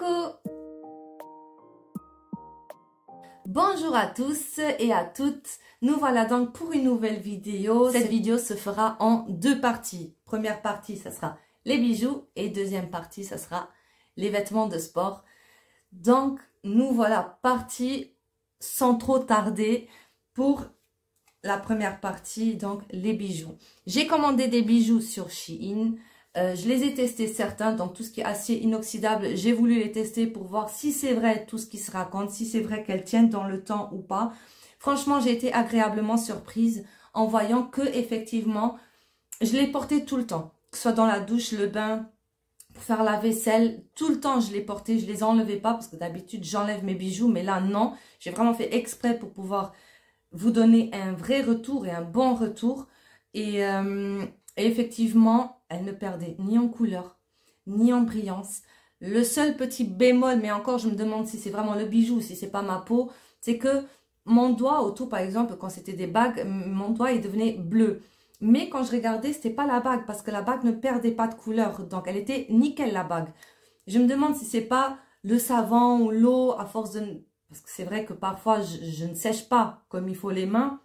Coucou! Bonjour à tous et à toutes, nous voilà donc pour une nouvelle vidéo. Cette vidéo se fera en deux parties. Première partie, ça sera les bijoux et deuxième partie, ça sera les vêtements de sport. Donc, nous voilà partis sans trop tarder pour la première partie, donc les bijoux. J'ai commandé des bijoux sur Shein. Je les ai testés certains, donc tout ce qui est acier inoxydable, j'ai voulu les tester pour voir si c'est vrai tout ce qui se raconte, si c'est vrai qu'elles tiennent dans le temps ou pas. Franchement, j'ai été agréablement surprise en voyant que effectivement, je les portais tout le temps. Que ce soit dans la douche, le bain, pour faire la vaisselle, tout le temps je les portais, je les enlevais pas parce que d'habitude j'enlève mes bijoux, mais là non. J'ai vraiment fait exprès pour pouvoir vous donner un vrai retour et un bon retour. Et effectivement, elle ne perdait ni en couleur, ni en brillance. Le seul petit bémol, mais encore je me demande si c'est vraiment le bijou ou si c'est pas ma peau, c'est que mon doigt autour, par exemple, quand c'était des bagues, mon doigt il devenait bleu. Mais quand je regardais, c'était pas la bague parce que la bague ne perdait pas de couleur. Donc elle était nickel la bague. Je me demande si c'est pas le savon ou l'eau à force de... Parce que c'est vrai que parfois je ne sèche pas comme il faut les mains.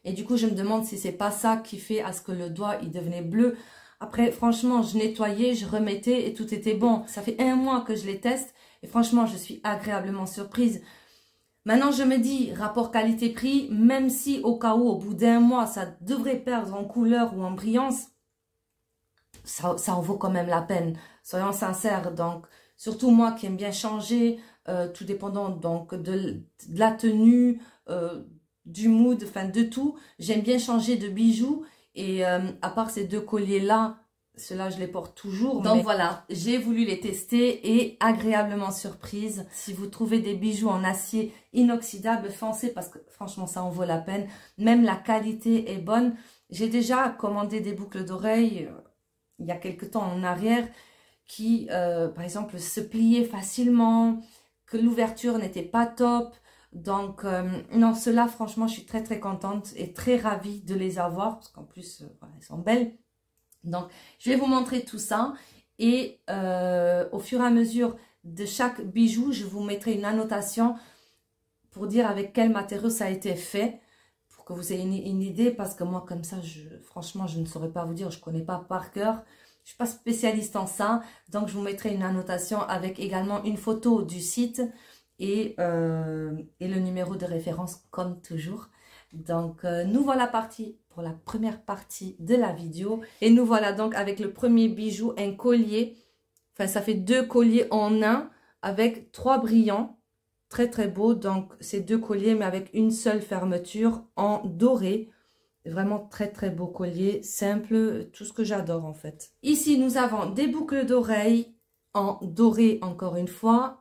Et du coup, je me demande si c'est pas ça qui fait à ce que le doigt, il devenait bleu. Après, franchement, je nettoyais, je remettais et tout était bon. Ça fait 1 mois que je les teste et franchement, je suis agréablement surprise. Maintenant, je me dis, rapport qualité-prix, même si au cas où, au bout d'1 mois, ça devrait perdre en couleur ou en brillance, ça en vaut quand même la peine. Soyons sincères. Donc, surtout moi qui aime bien changer, tout dépendant donc de la tenue, du mood, enfin de tout. J'aime bien changer de bijoux et à part ces 2 colliers-là, ceux-là je les porte toujours. Donc voilà, j'ai voulu les tester et agréablement surprise. Si vous trouvez des bijoux en acier inoxydable, foncez parce que franchement ça en vaut la peine. Même la qualité est bonne. J'ai déjà commandé des boucles d'oreilles il y a quelques temps en arrière qui, par exemple, se pliaient facilement, que l'ouverture n'était pas top. Donc, non, ceux-là, franchement, je suis très, très contente et très ravie de les avoir. Parce qu'en plus, voilà, elles sont belles. Donc, je vais vous montrer tout ça. Et au fur et à mesure de chaque bijou, je vous mettrai une annotation pour dire avec quel matériau ça a été fait. Pour que vous ayez une idée. Parce que moi, comme ça, franchement, je ne saurais pas vous dire. Je ne connais pas par cœur. Je ne suis pas spécialiste en ça. Donc, je vous mettrai une annotation avec également une photo du site. Et le numéro de référence comme toujours. Donc nous voilà partis pour la première partie de la vidéo et nous voilà donc avec le premier bijou, un collier, enfin ça fait 2 colliers en un avec 3 brillants, très très beau. Donc c'est 2 colliers mais avec une seule fermeture en doré, vraiment très très beau collier, simple, tout ce que j'adore en fait. Ici nous avons des boucles d'oreilles en doré encore une fois,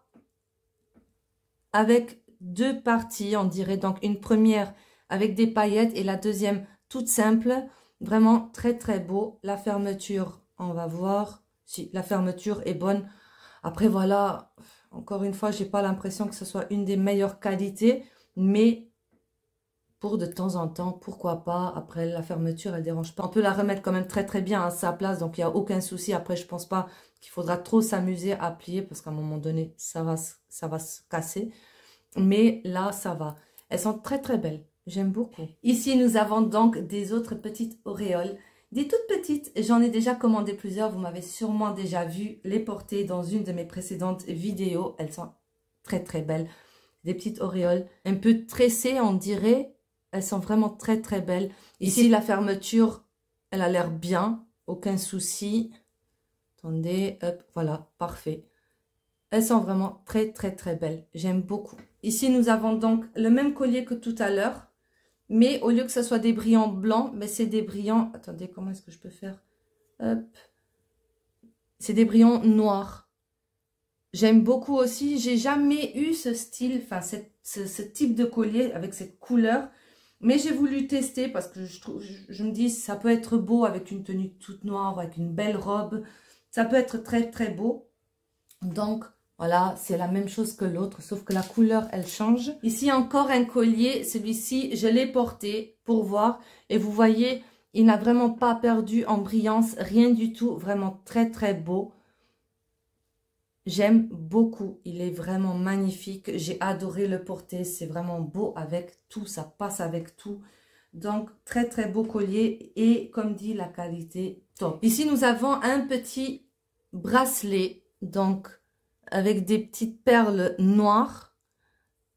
avec 2 parties, on dirait. Donc une première avec des paillettes et la deuxième toute simple. Vraiment très très beau. La fermeture, on va voir si la fermeture est bonne. Après voilà, encore une fois, j'ai pas l'impression que ce soit une des meilleures qualités, mais pour de temps en temps, pourquoi pas. Après la fermeture, elle dérange pas. On peut la remettre quand même très très bien à sa place, donc il n'y a aucun souci. Après, je pense pas qu'il faudra trop s'amuser à plier parce qu'à un moment donné, ça va se casser. Mais là, ça va. Elles sont très très belles. J'aime beaucoup. Ici, nous avons donc des autres petites auréoles. Des toutes petites. J'en ai déjà commandé plusieurs. Vous m'avez sûrement déjà vu les porter dans une de mes précédentes vidéos. Elles sont très très belles. Des petites auréoles un peu tressées, on dirait. Elles sont vraiment très très belles. Ici, la fermeture, elle a l'air bien. Aucun souci. Attendez, hop, voilà, parfait. Elles sont vraiment très très très belles. J'aime beaucoup. Ici, nous avons donc le même collier que tout à l'heure. Mais au lieu que ce soit des brillants blancs, mais c'est des brillants... Attendez, comment est-ce que je peux faire? Hop. C'est des brillants noirs. J'aime beaucoup aussi. J'ai jamais eu ce style, enfin ce type de collier avec cette couleur. Mais j'ai voulu tester parce que je me dis ça peut être beau avec une tenue toute noire, avec une belle robe. Ça peut être très très beau. Donc voilà, c'est la même chose que l'autre, sauf que la couleur, elle change. Ici, encore un collier. Celui-ci, je l'ai porté pour voir. Et vous voyez, il n'a vraiment pas perdu en brillance, rien du tout. Vraiment très, très beau. J'aime beaucoup, il est vraiment magnifique, j'ai adoré le porter, c'est vraiment beau avec tout, ça passe avec tout. Donc, très très beau collier et comme dit, la qualité top. Ici, nous avons un petit bracelet, donc avec des petites perles noires.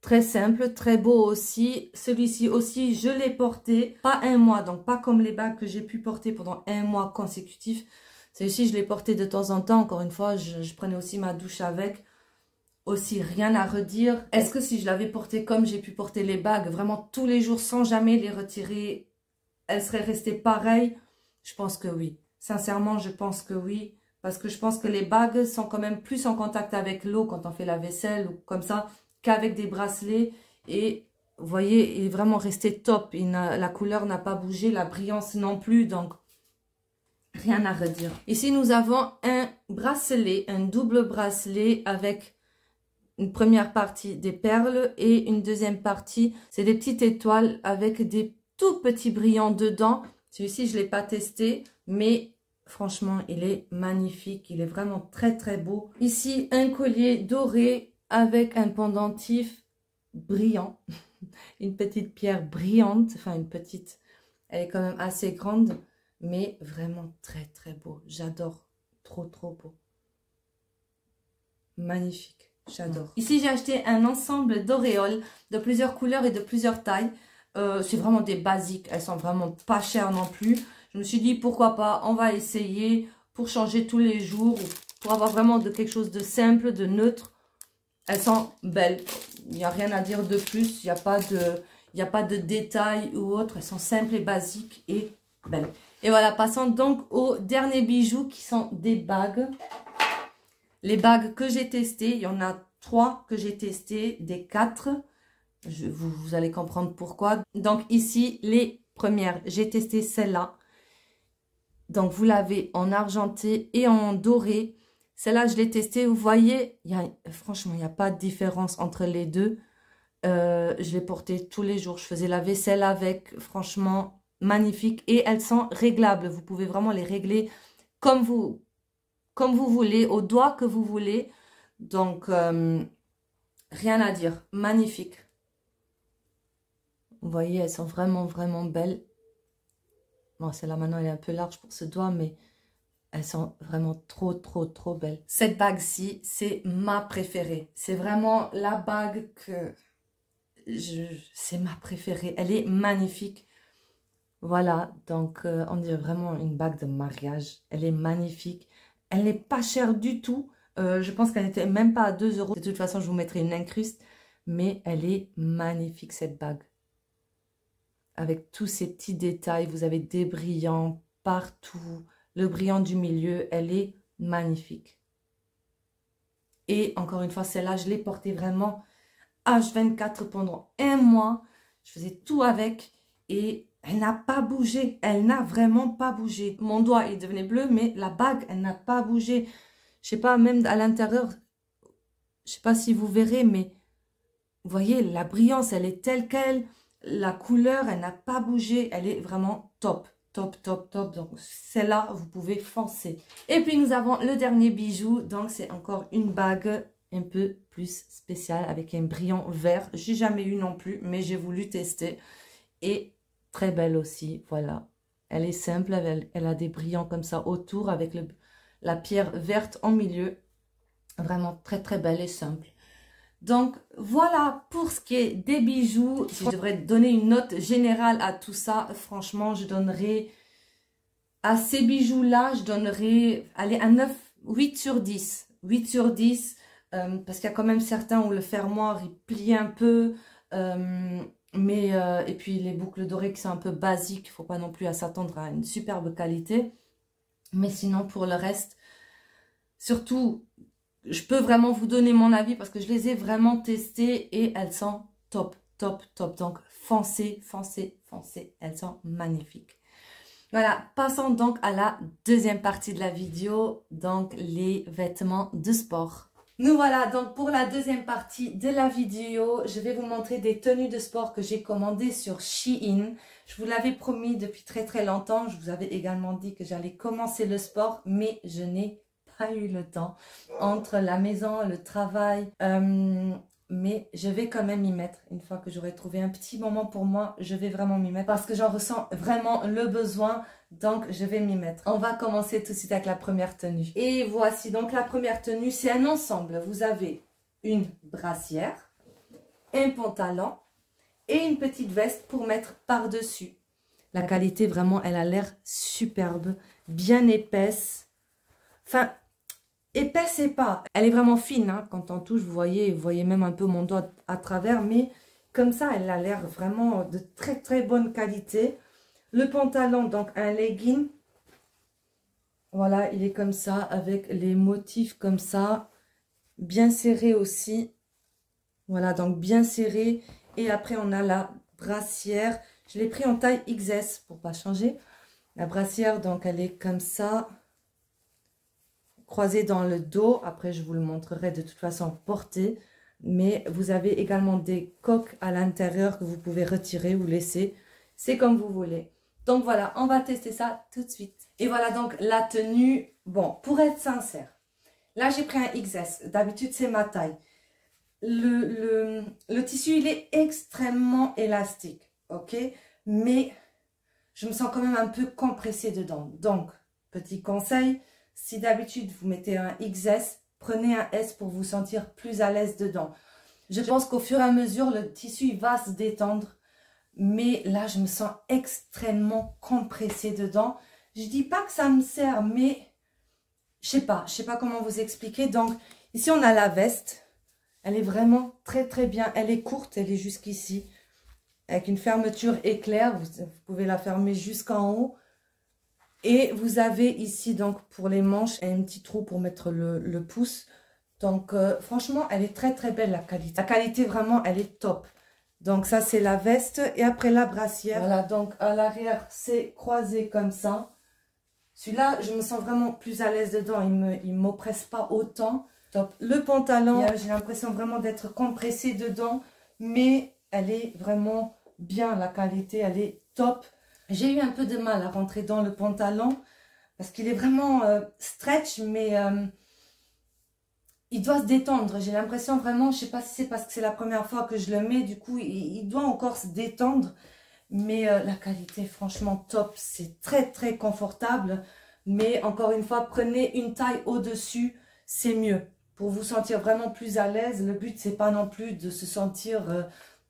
Très simple, très beau aussi. Celui-ci aussi, je l'ai porté, pas un mois, donc pas comme les bagues que j'ai pu porter pendant un mois consécutif. Celui-ci, je l'ai porté de temps en temps. Encore une fois, je prenais aussi ma douche avec. Aussi, rien à redire. Est-ce que si je l'avais porté comme j'ai pu porter les bagues, vraiment tous les jours sans jamais les retirer, elle serait restée pareille? Je pense que oui. Sincèrement, je pense que oui. Parce que je pense que les bagues sont quand même plus en contact avec l'eau quand on fait la vaisselle ou comme ça qu'avec des bracelets. Et vous voyez, il est vraiment resté top. La couleur n'a pas bougé, la brillance non plus. Donc, rien à redire. Ici, nous avons un bracelet, un double bracelet avec une première partie des perles et une deuxième partie, c'est des petites étoiles avec des tout petits brillants dedans. Celui-ci, je ne l'ai pas testé, mais franchement, il est magnifique. Il est vraiment très, très beau. Ici, un collier doré avec un pendentif brillant. Une petite pierre brillante, enfin une petite, elle est quand même assez grande, mais vraiment très, très beau. J'adore. Trop, trop beau. Magnifique. J'adore. Ici, j'ai acheté un ensemble d'auréoles de plusieurs couleurs et de plusieurs tailles. C'est vraiment des basiques. Elles sont vraiment pas chères non plus. Je me suis dit, pourquoi pas, on va essayer pour changer tous les jours. Pour avoir vraiment quelque chose de simple, de neutre. Elles sont belles. Il n'y a rien à dire de plus. Il n'y a pas de détails ou autre. Elles sont simples et basiques et belles. Et voilà, passons donc aux derniers bijoux qui sont des bagues. Les bagues que j'ai testées, il y en a 3 que j'ai testées, des 4. Vous allez comprendre pourquoi. Donc ici, les premières, j'ai testé celle-là. Donc vous l'avez en argenté et en doré. Celle-là, je l'ai testée. Vous voyez, franchement, il n'y a pas de différence entre les deux. Je l'ai portée tous les jours. Je faisais la vaisselle avec. Franchement, magnifique. Et elles sont réglables. Vous pouvez vraiment les régler comme vous voulez, au doigt que vous voulez. Donc, rien à dire. Magnifique. Vous voyez, elles sont vraiment, vraiment belles. Bon, celle-là, maintenant, elle est un peu large pour ce doigt, mais elles sont vraiment trop, trop, trop belles. Cette bague-ci, c'est ma préférée. C'est vraiment la bague que... C'est ma préférée. Elle est magnifique. Voilà, donc on dirait vraiment une bague de mariage. Elle est magnifique. Elle n'est pas chère du tout. Je pense qu'elle n'était même pas à 2 €. De toute façon, je vous mettrai une incruste. Mais elle est magnifique, cette bague. Avec tous ces petits détails. Vous avez des brillants partout. Le brillant du milieu, elle est magnifique. Et encore une fois, celle-là, je l'ai portée vraiment H24 pendant un mois. Je faisais tout avec et elle n'a pas bougé. Elle n'a vraiment pas bougé. Mon doigt, il devenait bleu, mais la bague, elle n'a pas bougé. Je sais pas, même à l'intérieur, je sais pas si vous verrez, mais vous voyez, la brillance, elle est telle qu'elle. La couleur, elle n'a pas bougé. Elle est vraiment top. Top, top, top. Donc, celle-là, vous pouvez foncer. Et puis, nous avons le dernier bijou. Donc, c'est encore une bague un peu plus spéciale avec un brillant vert. J'ai jamais eu non plus, mais j'ai voulu tester. Et très belle aussi, voilà. Elle est simple, elle a des brillants comme ça autour avec la pierre verte en milieu. Vraiment très, très belle et simple. Donc, voilà pour ce qui est des bijoux. Si je devrais donner une note générale à tout ça, franchement, je donnerais à ces bijoux-là, je donnerais, allez, un 9, 8 sur 10. 8 sur 10, parce qu'il y a quand même certains où le fermoir, il plie un peu. Et puis les boucles dorées qui sont un peu basiques, il ne faut pas non plus s'attendre à une superbe qualité. Mais sinon, pour le reste, surtout... Je peux vraiment vous donner mon avis parce que je les ai vraiment testées et elles sont top, top, top. Donc, foncez, foncez, foncez. Elles sont magnifiques. Voilà, passons donc à la deuxième partie de la vidéo, donc les vêtements de sport. Nous voilà donc pour la deuxième partie de la vidéo. Je vais vous montrer des tenues de sport que j'ai commandées sur Shein. Je vous l'avais promis depuis très très longtemps. Je vous avais également dit que j'allais commencer le sport, mais je n'ai pas eu le temps entre la maison, le travail. Mais je vais quand même m'y mettre. Une fois que j'aurai trouvé un petit moment pour moi, je vais vraiment m'y mettre parce que j'en ressens vraiment le besoin. Donc, je vais m'y mettre. On va commencer tout de suite avec la première tenue. Et voici donc la première tenue. C'est un ensemble. Vous avez une brassière, un pantalon et une petite veste pour mettre par-dessus. La qualité, vraiment, elle a l'air superbe, bien épaisse. Enfin, épaisse et pas. Elle est vraiment fine, hein. Quand on touche, vous voyez même un peu mon doigt à travers. Mais comme ça, elle a l'air vraiment de très, très bonne qualité. Le pantalon, donc un legging. Voilà, il est comme ça, avec les motifs comme ça. Bien serré aussi. Voilà, donc bien serré. Et après, on a la brassière. Je l'ai pris en taille XS pour pas changer. La brassière, donc, elle est comme ça. Croisée dans le dos. Après, je vous le montrerai de toute façon portée. Mais vous avez également des coques à l'intérieur que vous pouvez retirer ou laisser. C'est comme vous voulez. Donc, voilà, on va tester ça tout de suite. Et voilà donc la tenue. Bon, pour être sincère, là, j'ai pris un XS. D'habitude, c'est ma taille. Le tissu, il est extrêmement élastique, ok? Mais je me sens quand même un peu compressée dedans. Donc, petit conseil, si d'habitude vous mettez un XS, prenez un S pour vous sentir plus à l'aise dedans. Je pense qu'au fur et à mesure, le tissu il va se détendre. Mais là, je me sens extrêmement compressée dedans. Je dis pas que ça me sert, mais je sais pas comment vous expliquer. Donc, ici, on a la veste. Elle est vraiment très très bien. Elle est courte, elle est jusqu'ici. Avec une fermeture éclair. Vous pouvez la fermer jusqu'en haut. Et vous avez ici, donc pour les manches, un petit trou pour mettre le pouce. Donc franchement, elle est très très belle la qualité. La qualité vraiment, elle est top. Donc ça, c'est la veste. Et après la brassière. Voilà, donc à l'arrière, c'est croisé comme ça. Celui-là, je me sens vraiment plus à l'aise dedans. Il ne m'oppresse pas autant. Top. Le pantalon, j'ai l'impression vraiment d'être compressée dedans, mais elle est vraiment bien, la qualité, elle est top. J'ai eu un peu de mal à rentrer dans le pantalon, parce qu'il est vraiment stretch, mais il doit se détendre. J'ai l'impression vraiment, je ne sais pas si c'est parce que c'est la première fois que je le mets, du coup, il doit encore se détendre. Mais la qualité, franchement, top. C'est très, très confortable. Mais encore une fois, prenez une taille au-dessus, c'est mieux. Pour vous sentir vraiment plus à l'aise, le but, c'est pas non plus de se sentir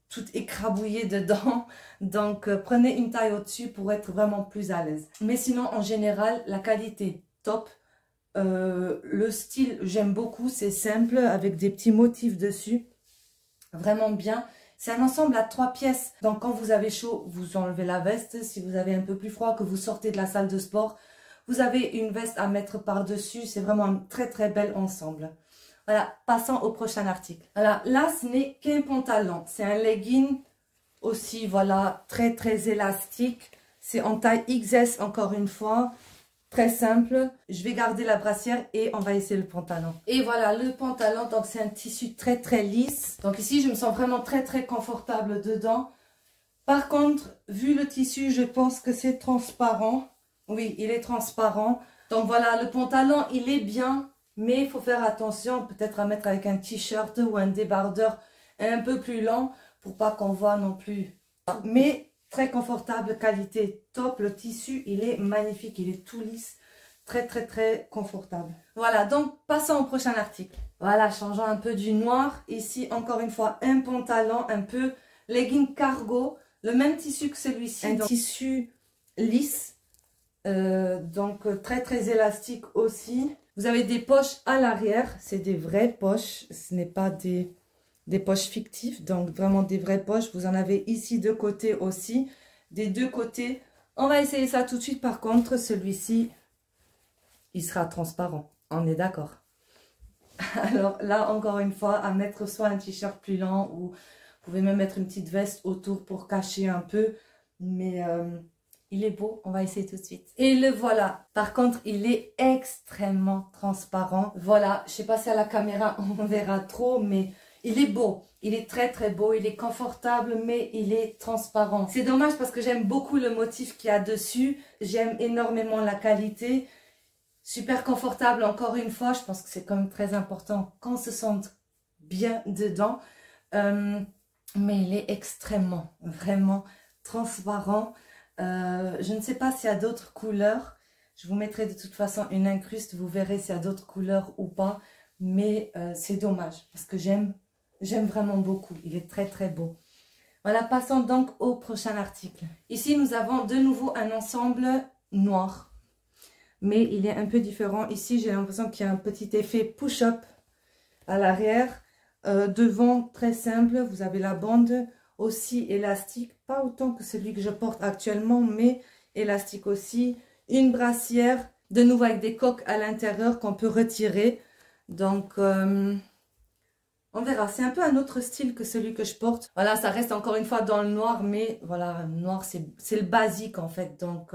tout écrabouillé dedans. Donc, prenez une taille au-dessus pour être vraiment plus à l'aise. Mais sinon, en général, la qualité, top. Le style, j'aime beaucoup. C'est simple, avec des petits motifs dessus. Vraiment bien. C'est un ensemble à 3 pièces. Donc, quand vous avez chaud, vous enlevez la veste. Si vous avez un peu plus froid, que vous sortez de la salle de sport, vous avez une veste à mettre par-dessus. C'est vraiment un très, très bel ensemble. Voilà, passons au prochain article. Voilà, là, ce n'est qu'un pantalon. C'est un legging aussi, voilà, très, très élastique. C'est en taille XS, encore une fois. Très simple. Je vais garder la brassière et on va essayer le pantalon. Et voilà, le pantalon, donc c'est un tissu très, très lisse. Donc ici, je me sens vraiment très, très confortable dedans. Par contre, vu le tissu, je pense que c'est transparent. Oui, il est transparent. Donc voilà, le pantalon, il est bien. Mais il faut faire attention, peut-être à mettre avec un t-shirt ou un débardeur un peu plus long pour pas qu'on voit non plus. Mais très confortable, qualité top. Le tissu, il est magnifique, il est tout lisse. Très, très, très confortable. Voilà, donc passons au prochain article. Voilà, changeons un peu du noir. Ici, encore une fois, un pantalon un peu legging cargo. Le même tissu que celui-ci. Un tissu lisse. Donc, très, très élastique aussi. Vous avez des poches à l'arrière, c'est des vraies poches, ce n'est pas des poches fictives, donc vraiment des vraies poches. Vous en avez ici de côté aussi, des deux côtés. On va essayer ça tout de suite. Par contre, celui-ci, il sera transparent, on est d'accord. Alors là, encore une fois, à mettre soit un t-shirt plus lent ou vous pouvez même mettre une petite veste autour pour cacher un peu, mais... il est beau, on va essayer tout de suite. Et le voilà. Par contre, il est extrêmement transparent. Voilà, je sais pas si à la caméra on verra trop, mais il est beau. Il est très très beau, il est confortable, mais il est transparent. C'est dommage parce que j'aime beaucoup le motif qu'il y a dessus. J'aime énormément la qualité. Super confortable, encore une fois, je pense que c'est quand même très important qu'on se sente bien dedans. Mais il est extrêmement, vraiment transparent. Je ne sais pas s'il y a d'autres couleurs. Je vous mettrai de toute façon une incruste, vous verrez s'il y a d'autres couleurs ou pas. Mais c'est dommage parce que j'aime vraiment beaucoup. Il est très très beau. Voilà, passons donc au prochain article. Ici, nous avons de nouveau un ensemble noir. Mais il est un peu différent. Ici, j'ai l'impression qu'il y a un petit effet push-up à l'arrière. Devant, très simple, vous avez la bande aussi élastique. Pas autant que celui que je porte actuellement, mais élastique aussi. Une brassière, de nouveau avec des coques à l'intérieur qu'on peut retirer. Donc, on verra. C'est un peu un autre style que celui que je porte. Voilà, ça reste encore une fois dans le noir, mais voilà, le noir, c'est le basique en fait. Donc,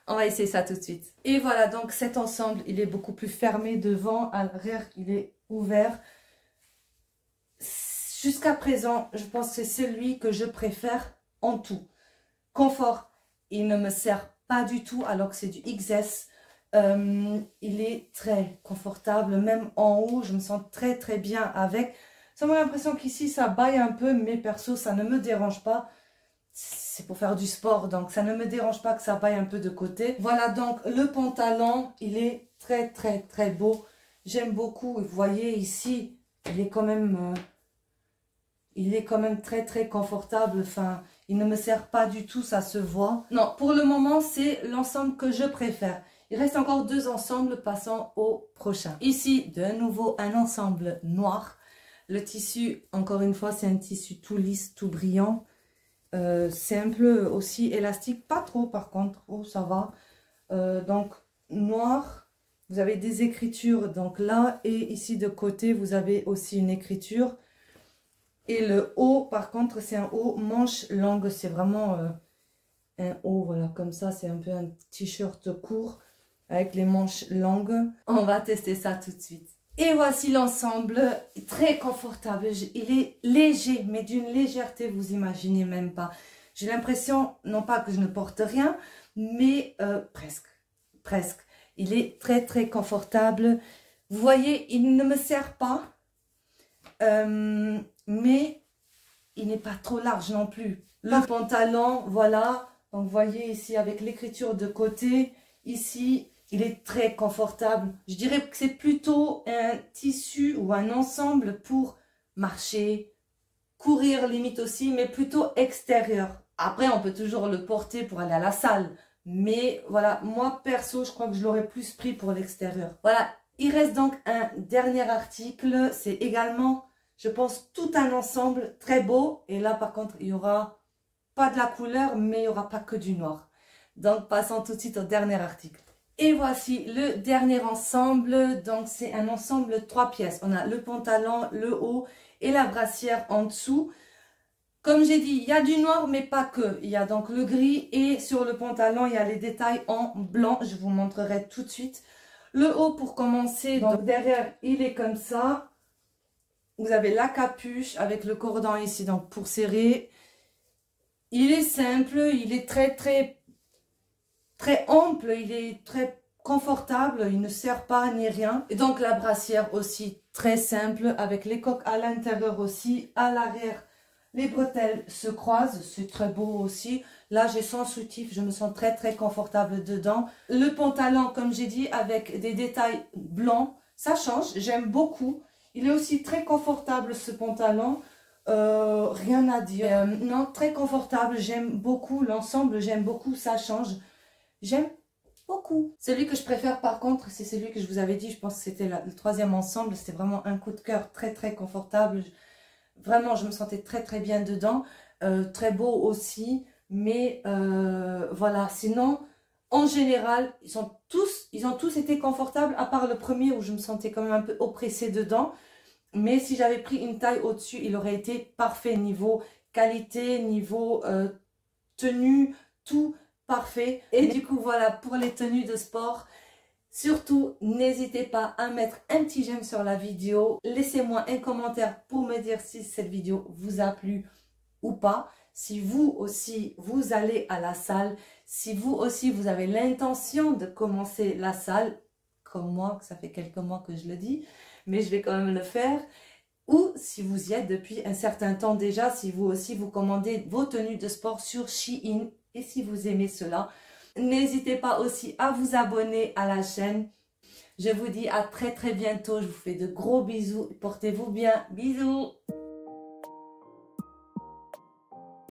on va essayer ça tout de suite. Et voilà, donc cet ensemble, il est beaucoup plus fermé devant. À l'arrière, il est ouvert. Jusqu'à présent, je pense que c'est celui que je préfère en tout. Confort, il ne me sert pas du tout alors que c'est du XS. Il est très confortable, même en haut, je me sens très très bien avec. Ça m'a l'impression qu'ici, ça baille un peu, mais perso, ça ne me dérange pas. C'est pour faire du sport, donc ça ne me dérange pas que ça baille un peu de côté. Voilà, donc le pantalon, il est très très très beau. J'aime beaucoup, vous voyez ici, il est quand même très très confortable. Enfin, il ne me sert pas du tout, ça se voit. Non, pour le moment, c'est l'ensemble que je préfère. Il reste encore deux ensembles, passons au prochain. Ici, de nouveau, un ensemble noir. Le tissu, encore une fois, c'est un tissu tout lisse, tout brillant. Simple, aussi élastique, pas trop par contre. Oh, ça va. Donc, noir. Vous avez des écritures, donc là, et ici de côté, vous avez aussi une écriture. Et le haut, par contre, c'est un haut manche longue. C'est vraiment un haut, voilà, comme ça. C'est un peu un t-shirt court avec les manches longues. On va tester ça tout de suite. Et voici l'ensemble, très confortable. Il est léger, mais d'une légèreté, vous imaginez même pas. J'ai l'impression, non pas que je ne porte rien, mais presque. Il est très, très confortable. Vous voyez, il ne me sert pas. Mais il n'est pas trop large non plus. Le pantalon, voilà, donc vous voyez ici avec l'écriture de côté, ici, il est très confortable. Je dirais que c'est plutôt un tissu ou un ensemble pour marcher, courir limite aussi, mais plutôt extérieur. Après, on peut toujours le porter pour aller à la salle. Mais voilà, moi perso, je crois que je l'aurais plus pris pour l'extérieur. Voilà, il reste donc un dernier article. C'est également, je pense, tout un ensemble très beau. Et là, par contre, il n'y aura pas de la couleur, mais il n'y aura pas que du noir. Donc, passons tout de suite au dernier article. Et voici le dernier ensemble. Donc, c'est un ensemble 3 pièces. On a le pantalon, le haut et la brassière en dessous. Comme j'ai dit, il y a du noir, mais pas que. Il y a donc le gris et sur le pantalon, il y a les détails en blanc. Je vous montrerai tout de suite. Le haut, pour commencer, donc derrière, il est comme ça. Vous avez la capuche avec le cordon ici, donc pour serrer. Il est simple, il est très ample, il est très confortable, il ne serre pas ni rien. Et donc la brassière aussi très simple avec les coques à l'intérieur aussi, à l'arrière. Les bretelles se croisent, c'est très beau aussi. Là, j'ai sans soutif, je me sens très confortable dedans. Le pantalon, comme j'ai dit, avec des détails blancs, ça change, j'aime beaucoup. Il est aussi très confortable ce pantalon, rien à dire. Non, très confortable, j'aime beaucoup l'ensemble, j'aime beaucoup, ça change. J'aime beaucoup. Celui que je préfère par contre, c'est celui que je vous avais dit, je pense que c'était le troisième ensemble. C'était vraiment un coup de cœur, très confortable. Vraiment, je me sentais très bien dedans. Très beau aussi. Mais voilà, sinon, en général, ils ont tous été confortables, à part le premier où je me sentais quand même un peu oppressée dedans. Mais si j'avais pris une taille au-dessus, il aurait été parfait niveau qualité, niveau tenue, tout parfait. Et du coup, voilà, pour les tenues de sport, surtout, n'hésitez pas à mettre un petit j'aime sur la vidéo. Laissez-moi un commentaire pour me dire si cette vidéo vous a plu ou pas. Si vous aussi, vous allez à la salle. Si vous aussi, vous avez l'intention de commencer la salle. comme moi, que ça fait quelques mois que je le dis, mais je vais quand même le faire. Ou si vous y êtes depuis un certain temps déjà, si vous aussi vous commandez vos tenues de sport sur Shein. Et si vous aimez cela, n'hésitez pas aussi à vous abonner à la chaîne. Je vous dis à très bientôt. Je vous fais de gros bisous. Portez-vous bien. Bisous.